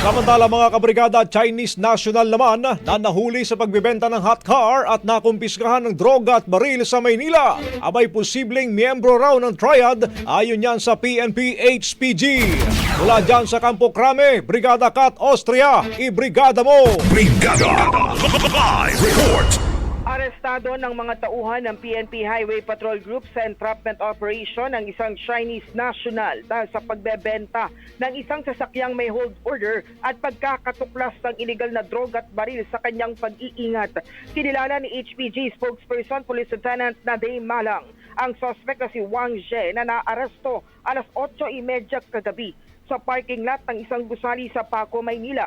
Samantala mga kabrigada, Chinese national naman na nahuli sa pagbebenta ng hot car at nakumpiskahan ng droga at baril sa Maynila. Abay posibleng miyembro raw ng triad ayon yan sa PNP HPG. Mula dyan sa Campo Crame, Brigada Cat Austria, ibrigada mo! Brigada Live Report. Arestado ng mga tauhan ng PNP Highway Patrol Group sa entrapment operation ng isang Chinese national dahil sa pagbebenta ng isang sasakyang may hold order at pagkakatuklas ng iligal na droga at baril sa kanyang pag-iingat. Kinilala ni HPG spokesperson Police Lieutenant Nadeem Malang ang suspect na si Wang Zhe na naaresto alas 8:30 kagabi sa parking lot ng isang gusali sa Paco, Maynila.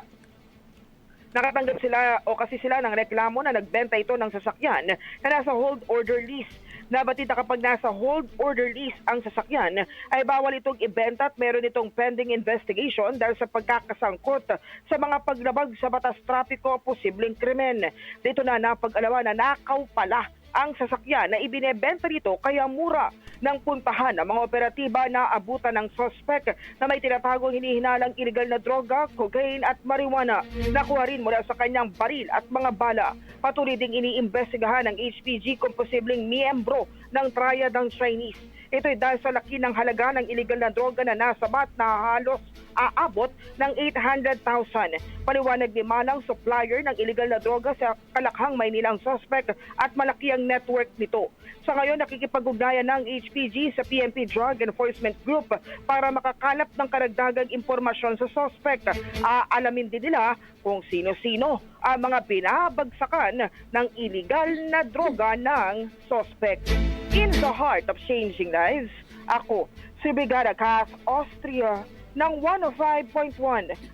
Nakatanggap sila ng reklamo na nagbenta ito ng sasakyan na nasa hold order list. Nabatid na kapag nasa hold order list ang sasakyan ay bawal itong ibenta at meron itong pending investigation dahil sa pagkakasangkot sa mga paglabag sa batas trapiko o posibleng krimen. Dito na napag-alaman na nakaw pala ang sasakyan na ibinebenta nito kaya mura ng puntahan ang mga operatiba na abutan ng suspect na may tinatagong hinihinalang iligal na droga, cocaine at marijuana. Nakuha rin mula sa kanyang baril at mga bala. Patuloy ding iniimbestigahan ng HPG kung posibleng miyembro ng triad ng Chinese. Ito'y dahil sa laki ng halaga ng iligal na droga na nasabat na halos aabot ng 800,000. Paliwanag ni Malang, supplier ng iligal na droga sa Kalakhang, Maynilang suspect at malaki ang network nito. Sa ngayon, nakikipag-ugnayan ng HPG sa PNP Drug Enforcement Group para makakalap ng karagdagang impormasyon sa suspect. Aalamin din nila kung sino-sino ang mga pinabagsakan ng iligal na droga ng suspect. In the heart of changing lives, ako si Brigada Cat Austria ng 105.1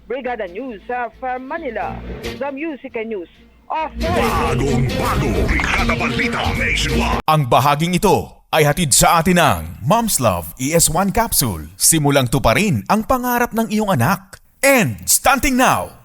Brigada News from Manila, the Music and News Authority. Bagong-bago Brigada Balita Nationwide. Ang bahaging ito ay hatid sa atin ng Mom's Love ES1 Capsule. Simulang tuparin ang pangarap ng iyong anak. And stunting now!